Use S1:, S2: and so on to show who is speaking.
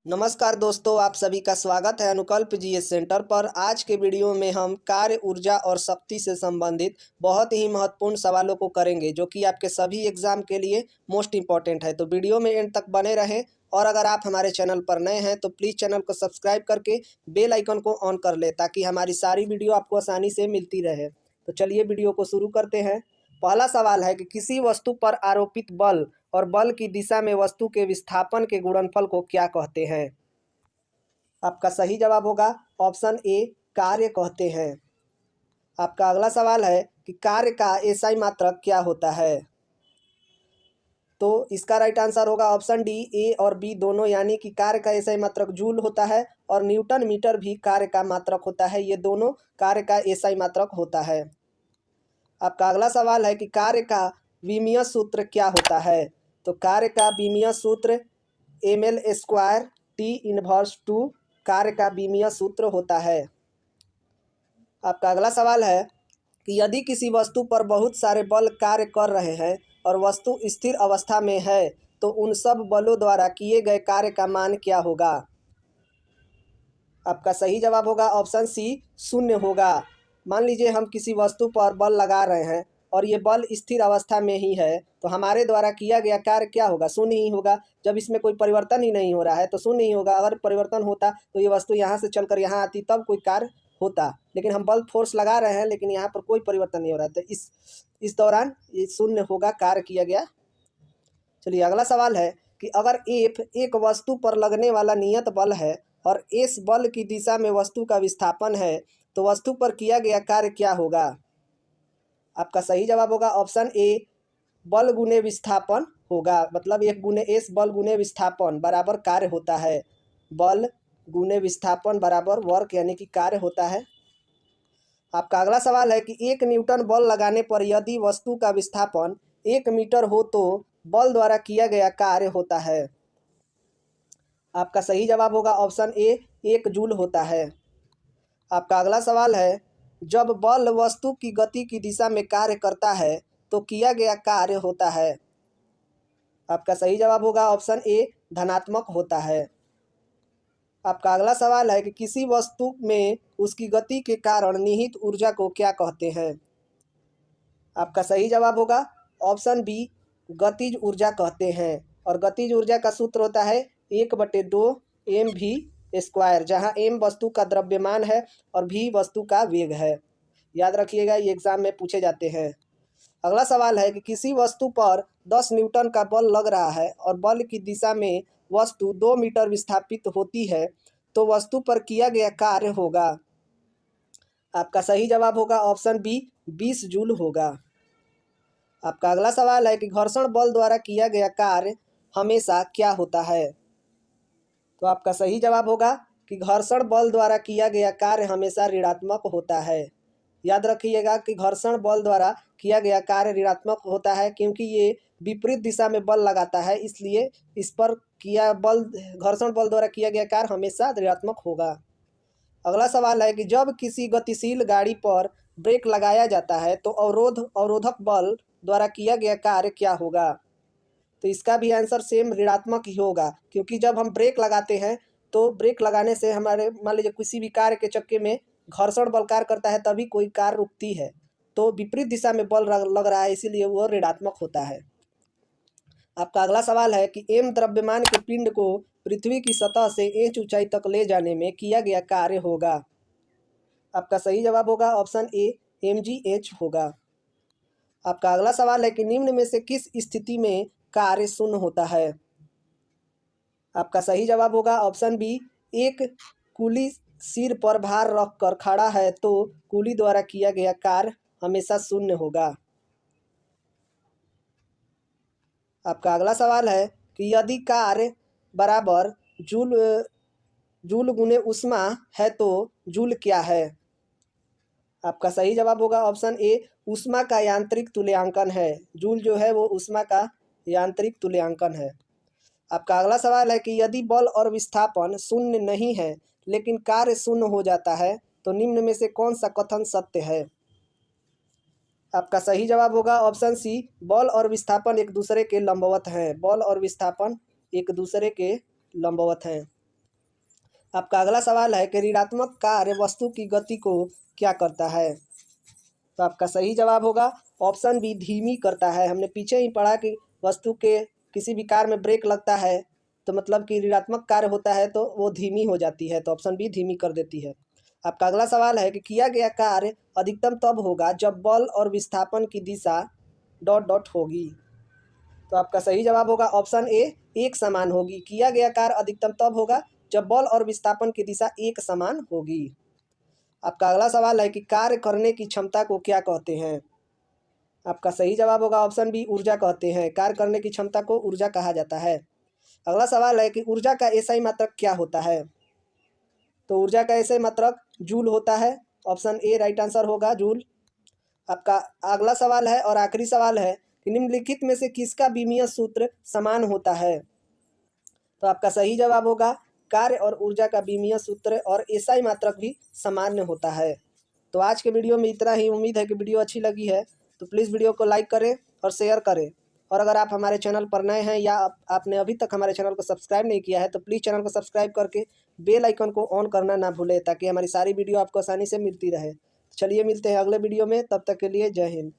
S1: नमस्कार दोस्तों, आप सभी का स्वागत है अनुकल्प जीएस सेंटर पर। आज के वीडियो में हम कार्य, ऊर्जा और शक्ति से संबंधित बहुत ही महत्वपूर्ण सवालों को करेंगे, जो कि आपके सभी एग्जाम के लिए मोस्ट इम्पॉर्टेंट है। तो वीडियो में एंड तक बने रहें। और अगर आप हमारे चैनल पर नए हैं तो प्लीज़ चैनल को सब्सक्राइब करके बेल आइकन को ऑन कर लें, ताकि हमारी सारी वीडियो आपको आसानी से मिलती रहे। तो चलिए वीडियो को शुरू करते हैं। पहला सवाल है कि किसी वस्तु पर आरोपित बल और बल की दिशा में वस्तु के विस्थापन के गुणनफल को क्या कहते हैं। आपका सही जवाब होगा ऑप्शन ए, कार्य कहते हैं। आपका अगला सवाल है कि कार्य का एसआई मात्रक क्या होता है। तो इसका राइट आंसर होगा ऑप्शन डी, ए और बी दोनों, यानी कि कार्य का एसआई मात्रक जूल होता है और न्यूटन मीटर भी कार्य का मात्रक होता है। ये दोनों कार्य का एसआई मात्रक होता है। आपका अगला सवाल है कि कार्य का विमीय सूत्र क्या होता है। तो कार्य का विमीय सूत्र ml² T−2 कार्य का विमीय सूत्र होता है। आपका अगला सवाल है कि यदि किसी वस्तु पर बहुत सारे बल कार्य कर रहे हैं और वस्तु स्थिर अवस्था में है, तो उन सब बलों द्वारा किए गए कार्य का मान क्या होगा। आपका सही जवाब होगा ऑप्शन सी, शून्य होगा। मान लीजिए हम किसी वस्तु पर बल लगा रहे हैं और ये बल स्थिर अवस्था में ही है, तो हमारे द्वारा किया गया कार्य क्या होगा, शून्य ही होगा। जब इसमें कोई परिवर्तन ही नहीं हो रहा है तो शून्य ही होगा। अगर परिवर्तन होता तो ये वस्तु यहाँ से चलकर यहाँ आती, तब कोई कार्य होता। लेकिन हम बल फोर्स लगा रहे हैं, लेकिन यहाँ पर कोई परिवर्तन नहीं हो रहा है, तो इस दौरान ये शून्य होगा, कार्य किया गया। चलिए अगला सवाल है कि अगर एफ एक वस्तु पर लगने वाला नियत बल है और एस बल की दिशा में वस्तु का विस्थापन है, तो वस्तु पर किया गया कार्य क्या होगा। आपका सही जवाब होगा ऑप्शन ए, बल गुने विस्थापन होगा। मतलब एक गुने एस बल गुने विस्थापन बराबर कार्य होता है। बल गुने विस्थापन बराबर वर्क, यानी कि कार्य होता है। आपका अगला सवाल है कि 1 न्यूटन बल लगाने पर यदि वस्तु का विस्थापन 1 मीटर हो तो बल द्वारा किया गया कार्य होता है। आपका सही जवाब होगा ऑप्शन ए, 1 जूल होता है। आपका अगला सवाल है, जब बल वस्तु की गति की दिशा में कार्य करता है तो किया गया कार्य होता है। आपका सही जवाब होगा ऑप्शन ए, धनात्मक होता है। आपका अगला सवाल है कि किसी वस्तु में उसकी गति के कारण निहित ऊर्जा को क्या कहते हैं। आपका सही जवाब होगा ऑप्शन बी, गतिज ऊर्जा कहते हैं। और गतिज ऊर्जा का सूत्र होता है 1/2 mv², जहां m वस्तु का द्रव्यमान है और v वस्तु का वेग है। याद रखिएगा, ये एग्जाम में पूछे जाते हैं। अगला सवाल है कि किसी वस्तु पर 10 न्यूटन का बल लग रहा है और बल की दिशा में वस्तु 2 मीटर विस्थापित होती है, तो वस्तु पर किया गया कार्य होगा। आपका सही जवाब होगा ऑप्शन बी, 20 जूल होगा। आपका अगला सवाल है कि घर्षण बल द्वारा किया गया कार्य हमेशा क्या होता है। तो आपका सही जवाब होगा कि घर्षण बल द्वारा किया गया कार्य हमेशा ऋणात्मक होता है। याद रखिएगा कि घर्षण बल द्वारा किया गया कार्य ऋणात्मक होता है, क्योंकि ये विपरीत दिशा में बल लगाता है, इसलिए इस पर किया बल, घर्षण बल द्वारा किया गया कार्य हमेशा ऋणात्मक होगा। अगला सवाल है कि जब किसी गतिशील गाड़ी पर ब्रेक लगाया जाता है तो अवरोधक बल द्वारा किया गया कार्य क्या होगा। तो इसका भी आंसर सेम ऋणात्मक ही होगा, क्योंकि जब हम ब्रेक लगाते हैं तो ब्रेक लगाने से हमारे, मान लीजिए किसी भी कार्य के चक्के में घर्षण बल कार्य करता है, तभी कोई कार रुकती है। तो विपरीत दिशा में बल लग रहा है, इसीलिए वो ऋणात्मक होता है। आपका अगला सवाल है कि एम द्रव्यमान के पिंड को पृथ्वी की सतह से एच ऊंचाई तक ले जाने में किया गया कार्य होगा। आपका सही जवाब होगा ऑप्शन ए, mgh होगा। आपका अगला सवाल है कि निम्न में से किस स्थिति में कार्य शून्य होता है। आपका सही जवाब होगा ऑप्शन बी, एक कुली सिर पर भार रखकर खड़ा है तो कुली द्वारा किया गया कार्य हमेशा शून्य होगा। आपका अगला सवाल है कि यदि कार्य बराबर जूल गुने ऊष्मा है तो जूल क्या है। आपका सही जवाब होगा ऑप्शन ए, ऊष्मा का यांत्रिक तुल्यांकन है। जूल जो है वो ऊष्मा का यांत्रिक तुल्यांकन है। आपका अगला सवाल है कि यदि बल और विस्थापन शून्य नहीं है लेकिन कार्य शून्य हो जाता है, तो निम्न में से कौन सा कथन सत्य है। आपका सही जवाब होगा ऑप्शन सी, बल और विस्थापन एक दूसरे के लंबवत हैं। बल और विस्थापन एक दूसरे के लंबवत हैं। आपका अगला सवाल है कि ऋणात्मक कार्य वस्तु की गति को क्या करता है। तो आपका सही जवाब होगा ऑप्शन बी, धीमी करता है। हमने पीछे ही पढ़ा कि वस्तु के किसी भी कार्य में ब्रेक लगता है तो मतलब कि ऋणात्मक कार्य होता है तो वो धीमी हो जाती है, तो ऑप्शन बी धीमी कर देती है। आपका अगला सवाल है कि किया गया कार्य अधिकतम तब होगा जब बल और विस्थापन की दिशा डॉट डॉट होगी। तो आपका सही जवाब होगा ऑप्शन ए, एक समान होगी। किया गया कार्य अधिकतम तब होगा जब बल और विस्थापन की दिशा एक समान होगी। आपका अगला सवाल है कि कार्य करने की क्षमता को क्या कहते हैं। आपका सही जवाब होगा ऑप्शन बी, ऊर्जा कहते हैं। कार्य करने की क्षमता को ऊर्जा कहा जाता है। अगला सवाल है कि ऊर्जा का एसआई मात्रक क्या होता है। तो ऊर्जा का एसआई मात्रक जूल होता है। ऑप्शन ए राइट आंसर होगा, जूल। आपका अगला सवाल है और आखिरी सवाल है कि निम्नलिखित में से किसका विमीय सूत्र समान होता है। तो आपका सही जवाब होगा कार्य और ऊर्जा का विमीय सूत्र और एसआई मात्रक भी सामान्य होता है। तो आज के वीडियो में इतना ही। उम्मीद है कि वीडियो अच्छी लगी है, तो प्लीज़ वीडियो को लाइक करें और शेयर करें। और अगर आप हमारे चैनल पर नए हैं या आपने अभी तक हमारे चैनल को सब्सक्राइब नहीं किया है तो प्लीज़ चैनल को सब्सक्राइब करके बेल आइकन को ऑन करना ना भूलें, ताकि हमारी सारी वीडियो आपको आसानी से मिलती रहे। चलिए मिलते हैं अगले वीडियो में, तब तक के लिए जय हिंद।